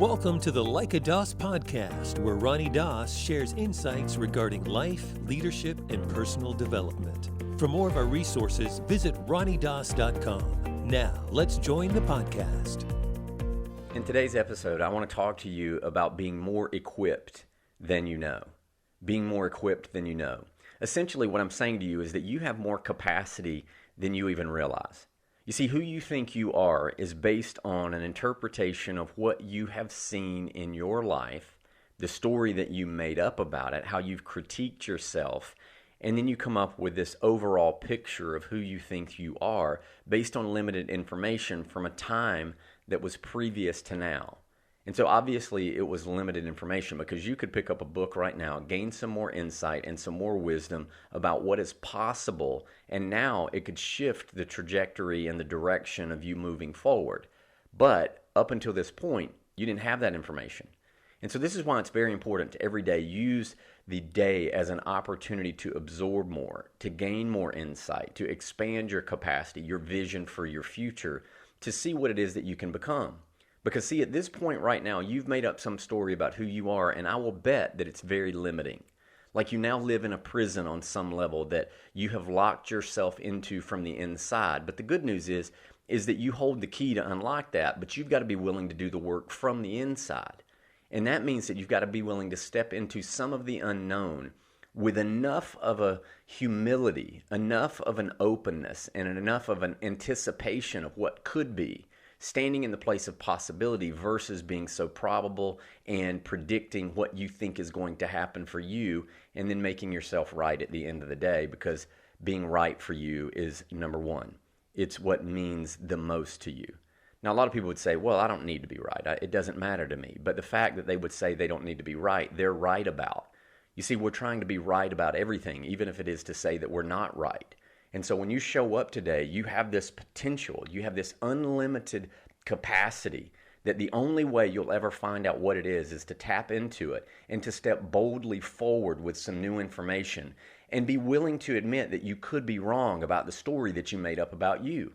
Welcome to the Like a DOS podcast, where Ronnie Doss shares insights regarding life, leadership, and personal development. For more of our resources, visit ronniedoss.com. Now, let's join the podcast. In today's episode, I want to talk to you about being more equipped than you know. Being more equipped than you know. Essentially, what I'm saying to you is that you have more capacity than you even realize. You see, who you think you are is based on an interpretation of what you have seen in your life, the story that you made up about it, how you've critiqued yourself, and then you come up with this overall picture of who you think you are based on limited information from a time that was previous to now. And so obviously it was limited information, because you could pick up a book right now, gain some more insight and some more wisdom about what is possible, and now it could shift the trajectory and the direction of you moving forward. But up until this point, you didn't have that information. And so this is why it's very important to every day use the day as an opportunity to absorb more, to gain more insight, to expand your capacity, your vision for your future, to see what it is that you can become. Because see, at this point right now, you've made up some story about who you are, and I will bet that it's very limiting. Like you now live in a prison on some level that you have locked yourself into from the inside. But the good news is that you hold the key to unlock that, but you've got to be willing to do the work from the inside. And that means that you've got to be willing to step into some of the unknown with enough of a humility, enough of an openness, and enough of an anticipation of what could be, standing in the place of possibility versus being so probable and predicting what you think is going to happen for you and then making yourself right at the end of the day, because being right for you is number one. It's what means the most to you. Now, a lot of people would say, well, I don't need to be right. It doesn't matter to me. But the fact that they would say they don't need to be right, they're right about. You see, we're trying to be right about everything, even if it is to say that we're not right. And so when you show up today, you have this potential, you have this unlimited capacity that the only way you'll ever find out what it is to tap into it and to step boldly forward with some new information and be willing to admit that you could be wrong about the story that you made up about you.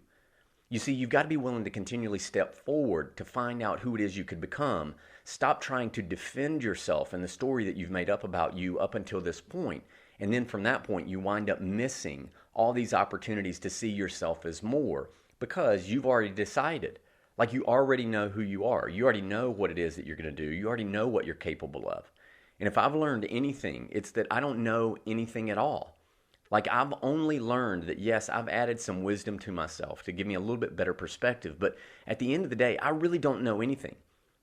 You see, you've got to be willing to continually step forward to find out who it is you could become. Stop trying to defend yourself in the story that you've made up about you up until this point. And then from that point, you wind up missing all these opportunities to see yourself as more, because you've already decided. Like you already know who you are. You already know what it is that you're going to do. You already know what you're capable of. And if I've learned anything, it's that I don't know anything at all. Like I've only learned that, yes, I've added some wisdom to myself to give me a little bit better perspective. But at the end of the day, I really don't know anything.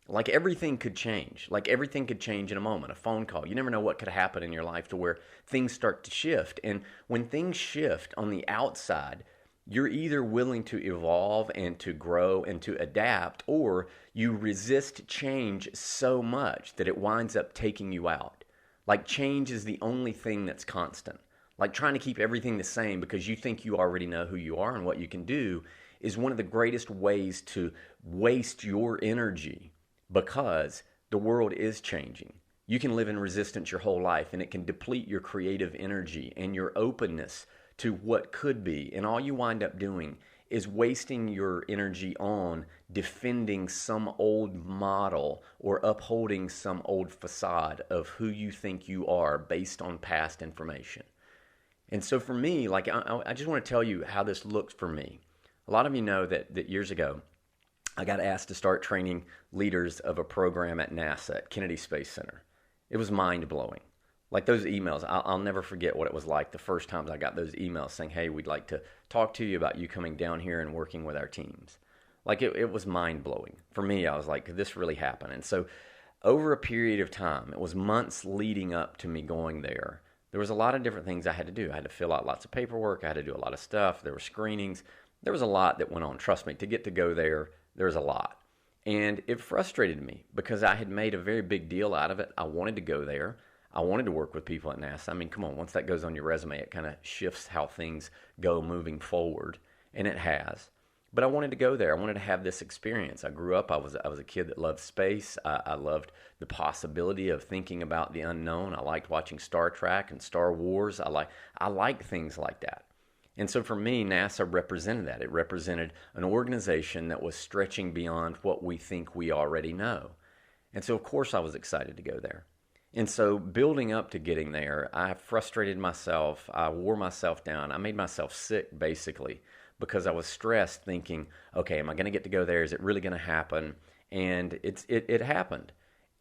Like everything could change. Like everything could change in a moment, a phone call. You never know what could happen in your life to where things start to shift. And when things shift on the outside, you're either willing to evolve and to grow and to adapt, or you resist change so much that it winds up taking you out. Like change is the only thing that's constant. Like trying to keep everything the same because you think you already know who you are and what you can do is one of the greatest ways to waste your energy, because the world is changing. You can live in resistance your whole life, and it can deplete your creative energy and your openness to what could be. And all you wind up doing is wasting your energy on defending some old model or upholding some old facade of who you think you are based on past information. And so for me, like I just want to tell you how this looks for me. A lot of you know that years ago, I got asked to start training leaders of a program at NASA, at Kennedy Space Center. It was mind-blowing. Like those emails, I'll never forget what it was like the first times I got those emails saying, hey, we'd like to talk to you about you coming down here and working with our teams. Like it was mind-blowing. For me, I was like, could this really happen? And so over a period of time, it was months leading up to me going there, there was a lot of different things I had to do. I had to fill out lots of paperwork. I had to do a lot of stuff. There were screenings. There was a lot that went on. Trust me, to get to go there, there was a lot. And it frustrated me because I had made a very big deal out of it. I wanted to go there. I wanted to work with people at NASA. I mean, come on, once that goes on your resume, it kind of shifts how things go moving forward, and it has. But I wanted to go there. I wanted to have this experience. I grew up, I was a kid that loved space. I loved the possibility of thinking about the unknown. I liked watching Star Trek and Star Wars. I liked things like that. And so for me, NASA represented that. It represented an organization that was stretching beyond what we think we already know. And so, of course, I was excited to go there. And so, building up to getting there, I frustrated myself. I wore myself down. I made myself sick, basically, because I was stressed thinking, okay, am I going to get to go there? Is it really going to happen? And it happened.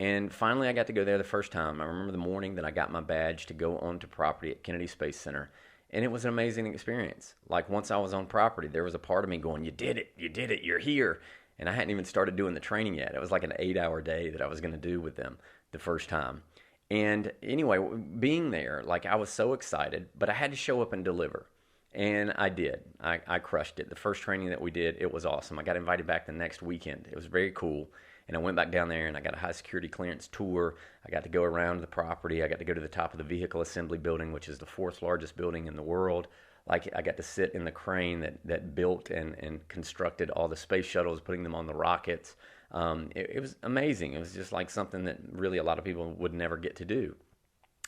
And finally, I got to go there the first time. I remember the morning that I got my badge to go onto property at Kennedy Space Center. And it was an amazing experience. Like, once I was on property, there was a part of me going, you did it, you're here. And I hadn't even started doing the training yet. It was like an 8-hour day that I was going to do with them the first time. And anyway, being there, like, I was so excited, but I had to show up and deliver. And I did. I crushed it. The first training that we did, it was awesome. I got invited back the next weekend. It was very cool. And I went back down there and I got a high security clearance tour. I got to go around the property. I got to go to the top of the vehicle assembly building, which is the 4th largest building in the world. Like, I got to sit in the crane that built and constructed all the space shuttles, putting them on the rockets. It was amazing. It was just like something that really a lot of people would never get to do.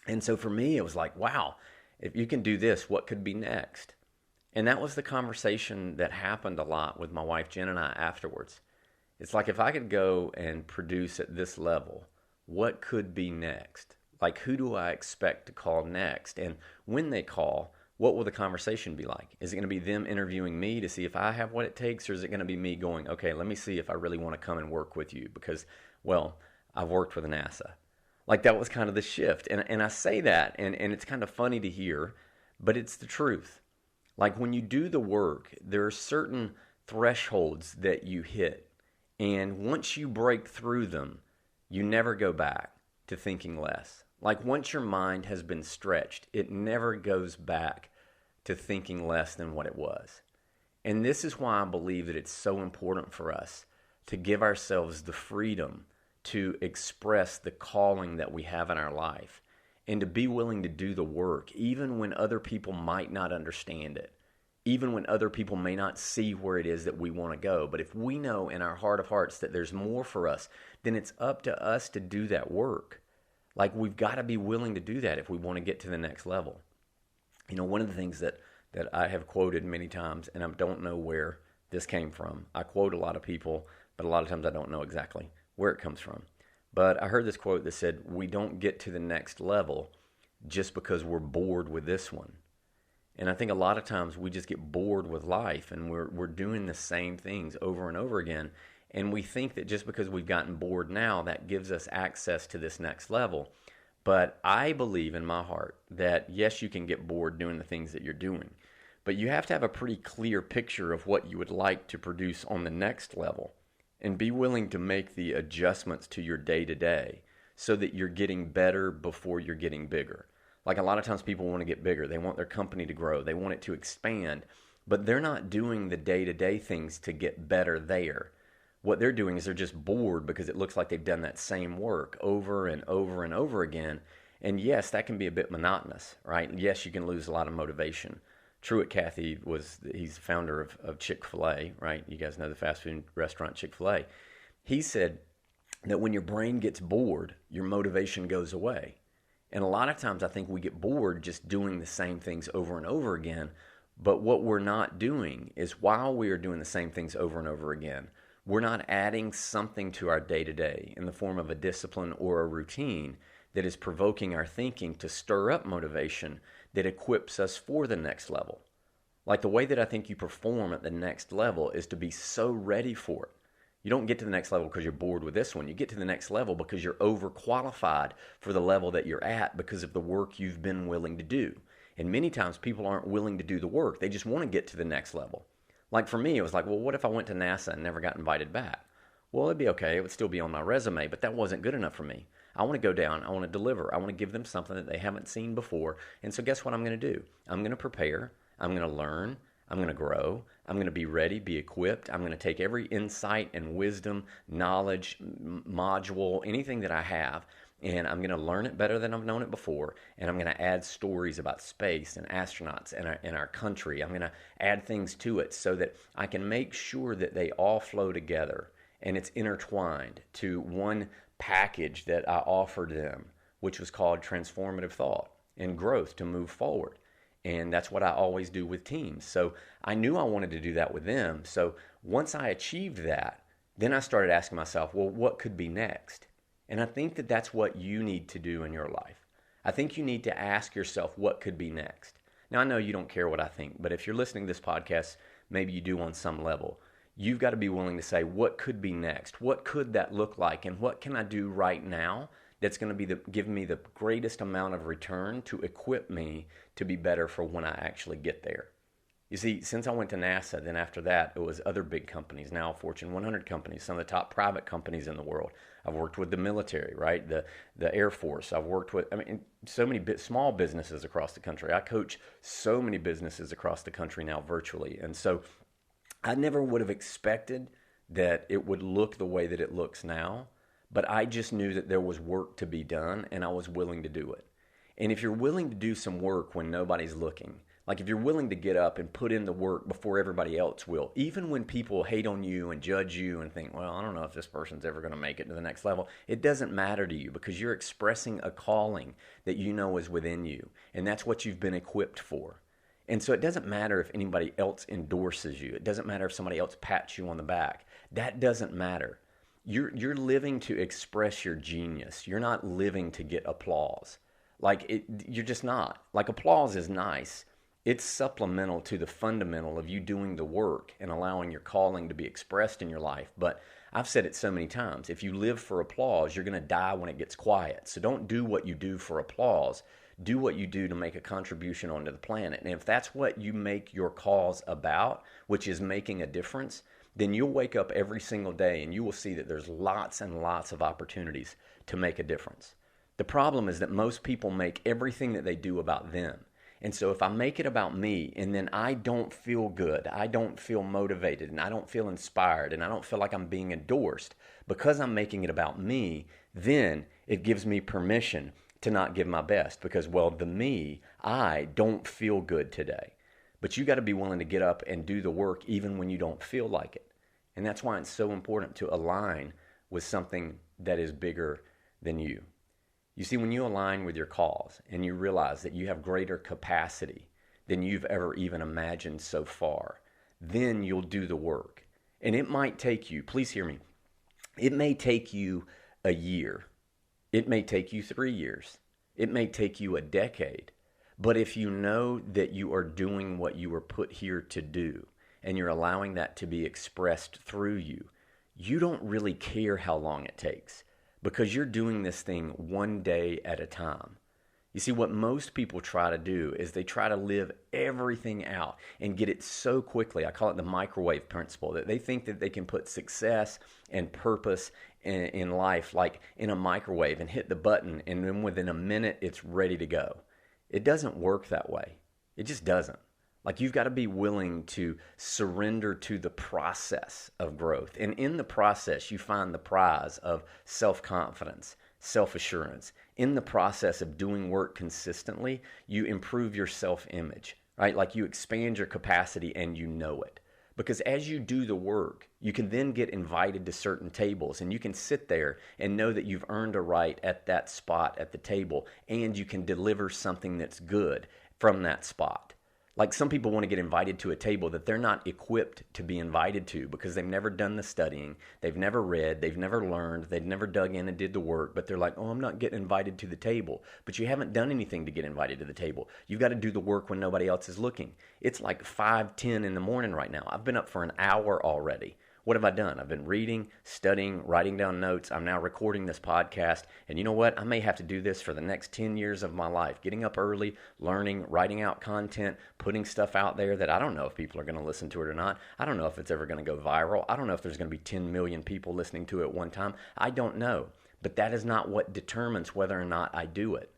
And so for me, it was like, wow, if you can do this, what could be next? And that was the conversation that happened a lot with my wife, Jen, and I afterwards. It's like, if I could go and produce at this level, what could be next? Like, who do I expect to call next? And when they call, what will the conversation be like? Is it going to be them interviewing me to see if I have what it takes? Or is it going to be me going, okay, let me see if I really want to come and work with you because, well, I've worked with NASA. Like, that was kind of the shift. And I say that, and it's kind of funny to hear, but it's the truth. Like, when you do the work, there are certain thresholds that you hit. And once you break through them, you never go back to thinking less. Like, once your mind has been stretched, it never goes back to thinking less than what it was. And this is why I believe that it's so important for us to give ourselves the freedom to express the calling that we have in our life and to be willing to do the work, even when other people might not understand it. Even when other people may not see where it is that we want to go. But if we know in our heart of hearts that there's more for us, then it's up to us to do that work. Like, we've got to be willing to do that if we want to get to the next level. You know, one of the things that I have quoted many times, and I don't know where this came from. I quote a lot of people, but a lot of times I don't know exactly where it comes from. But I heard this quote that said, we don't get to the next level just because we're bored with this one. And I think a lot of times we just get bored with life and we're doing the same things over and over again. And we think that just because we've gotten bored now, that gives us access to this next level. But I believe in my heart that, yes, you can get bored doing the things that you're doing. But you have to have a pretty clear picture of what you would like to produce on the next level and be willing to make the adjustments to your day-to-day so that you're getting better before you're getting bigger. Like, a lot of times people want to get bigger. They want their company to grow. They want it to expand. But they're not doing the day-to-day things to get better there. What they're doing is they're just bored because it looks like they've done that same work over and over and over again. And yes, that can be a bit monotonous, right? Yes, you can lose a lot of motivation. Truett Cathy he's the founder of Chick-fil-A, right? You guys know the fast food restaurant Chick-fil-A. He said that when your brain gets bored, your motivation goes away. And a lot of times I think we get bored just doing the same things over and over again. But what we're not doing is, while we are doing the same things over and over again, we're not adding something to our day-to-day in the form of a discipline or a routine that is provoking our thinking to stir up motivation that equips us for the next level. Like, the way that I think you perform at the next level is to be so ready for it. You don't get to the next level because you're bored with this one. You get to the next level because you're overqualified for the level that you're at because of the work you've been willing to do. And many times people aren't willing to do the work. They just want to get to the next level. Like, for me, it was like, well, what if I went to NASA and never got invited back? Well, it'd be okay. It would still be on my resume, but that wasn't good enough for me. I want to go down. I want to deliver. I want to give them something that they haven't seen before. And so guess what I'm going to do? I'm going to prepare. I'm going to learn. I'm going to grow. I'm going to be ready, be equipped. I'm going to take every insight and wisdom, knowledge, module, anything that I have, and I'm going to learn it better than I've known it before. And I'm going to add stories about space and astronauts and our country. I'm going to add things to it so that I can make sure that they all flow together and it's intertwined to one package that I offered them, which was called transformative thought and growth to move forward. And that's what I always do with teams. So I knew I wanted to do that with them. So once I achieved that, then I started asking myself, well, what could be next? And I think that that's what you need to do in your life. I think you need to ask yourself what could be next. Now, I know you don't care what I think, but if you're listening to this podcast, maybe you do on some level. You've got to be willing to say, what could be next? What could that look like? And what can I do right now that's going to give me the greatest amount of return to equip me to be better for when I actually get there? You see, since I went to NASA, then after that, it was other big companies, now Fortune 100 companies, some of the top private companies in the world. I've worked with the military, right? The Air Force. I've worked with, so many small businesses across the country. I coach so many businesses across the country now virtually. And so I never would have expected that it would look the way that it looks now, but I just knew that there was work to be done, and I was willing to do it. And if you're willing to do some work when nobody's looking, like if you're willing to get up and put in the work before everybody else will, even when people hate on you and judge you and think, well, I don't know if this person's ever going to make it to the next level, it doesn't matter to you because you're expressing a calling that you know is within you, and that's what you've been equipped for. And so it doesn't matter if anybody else endorses you. It doesn't matter if somebody else pats you on the back. That doesn't matter. You're living to express your genius. You're not living to get applause. You're just not. Like, applause is nice. It's supplemental to the fundamental of you doing the work and allowing your calling to be expressed in your life. But I've said it so many times, if you live for applause, you're going to die when it gets quiet. So don't do what you do for applause. Do what you do to make a contribution onto the planet. And if that's what you make your cause about, which is making a difference, then you'll wake up every single day and you will see that there's lots and lots of opportunities to make a difference. The problem is that most people make everything that they do about them. And so if I make it about me and then I don't feel good, I don't feel motivated, and I don't feel inspired, and I don't feel like I'm being endorsed because I'm making it about me, then it gives me permission to not give my best because, well, I don't feel good today. But you got to be willing to get up and do the work even when you don't feel like it. And that's why it's so important to align with something that is bigger than you. You see, when you align with your cause and you realize that you have greater capacity than you've ever even imagined so far, then you'll do the work. And it might take you, please hear me, it may take you a year. It may take you 3 years. It may take you a decade. But if you know that you are doing what you were put here to do and you're allowing that to be expressed through you, you don't really care how long it takes. Because you're doing this thing one day at a time. You see, what most people try to do is they try to live everything out and get it so quickly. I call it the microwave principle, that they think that they can put success and purpose in life like in a microwave and hit the button, and then within a minute it's ready to go. It doesn't work that way. It just doesn't. Like, you've got to be willing to surrender to the process of growth. And in the process, you find the prize of self-confidence, self-assurance. In the process of doing work consistently, you improve your self-image, right? Like, you expand your capacity and you know it. Because as you do the work, you can then get invited to certain tables, and you can sit there and know that you've earned a right at that spot at the table, and you can deliver something that's good from that spot. Like, some people want to get invited to a table that they're not equipped to be invited to because they've never done the studying, they've never read, they've never learned, they've never dug in and did the work, but they're like, oh, I'm not getting invited to the table. But you haven't done anything to get invited to the table. You've got to do the work when nobody else is looking. It's like 5:10 in the morning right now. I've been up for an hour already. What have I done? I've been reading, studying, writing down notes. I'm now recording this podcast. And you know what? I may have to do this for the next 10 years of my life. Getting up early, learning, writing out content, putting stuff out there that I don't know if people are going to listen to it or not. I don't know if it's ever going to go viral. I don't know if there's going to be 10 million people listening to it at one time. I don't know. But that is not what determines whether or not I do it.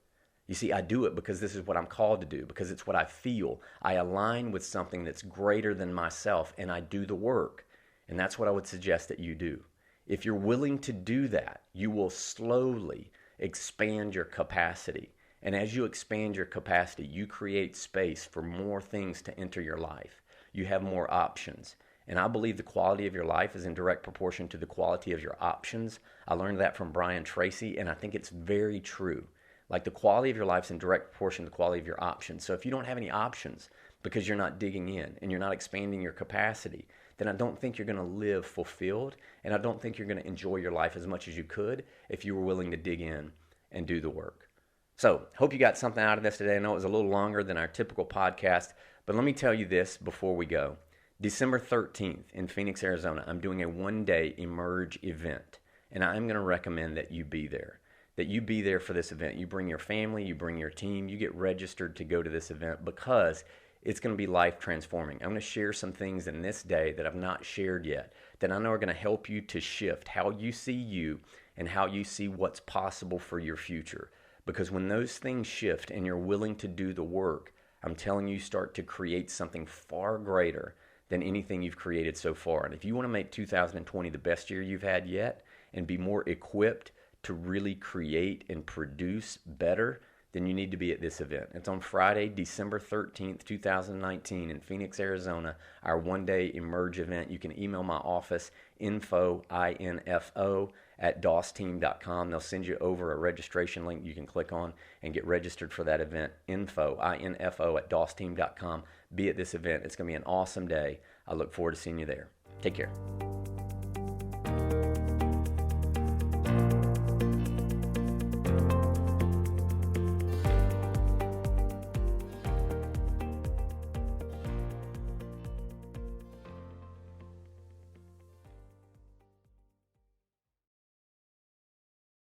You see, I do it because this is what I'm called to do, because it's what I feel. I align with something that's greater than myself, and I do the work. And that's what I would suggest that you do. If you're willing to do that, you will slowly expand your capacity. And as you expand your capacity, you create space for more things to enter your life. You have more options. And I believe the quality of your life is in direct proportion to the quality of your options. I learned that from Brian Tracy, and I think it's very true. Like, the quality of your life is in direct proportion to the quality of your options. So if you don't have any options because you're not digging in and you're not expanding your capacity, then I don't think you're going to live fulfilled, and I don't think you're going to enjoy your life as much as you could if you were willing to dig in and do the work. So, hope you got something out of this today. I know it was a little longer than our typical podcast, but let me tell you this before we go. December 13th in Phoenix, Arizona, I'm doing a one-day Emerge event, and I'm going to recommend that you be there. That you be there for this event. You bring your family, you bring your team, you get registered to go to this event because it's going to be life transforming. I'm going to share some things in this day that I've not shared yet that I know are going to help you to shift how you see you and how you see what's possible for your future. Because when those things shift and you're willing to do the work, I'm telling you, start to create something far greater than anything you've created so far. And if you want to make 2020 the best year you've had yet and be more equipped to really create and produce better, then you need to be at this event. It's on Friday, December 13th, 2019 in Phoenix, Arizona, our one-day Emerge event. You can email my office, info, I-N-F-O, at dossteam.com. They'll send you over a registration link you can click on and get registered for that event, info, I-N-F-O, at dossteam.com. Be at this event. It's going to be an awesome day. I look forward to seeing you there. Take care.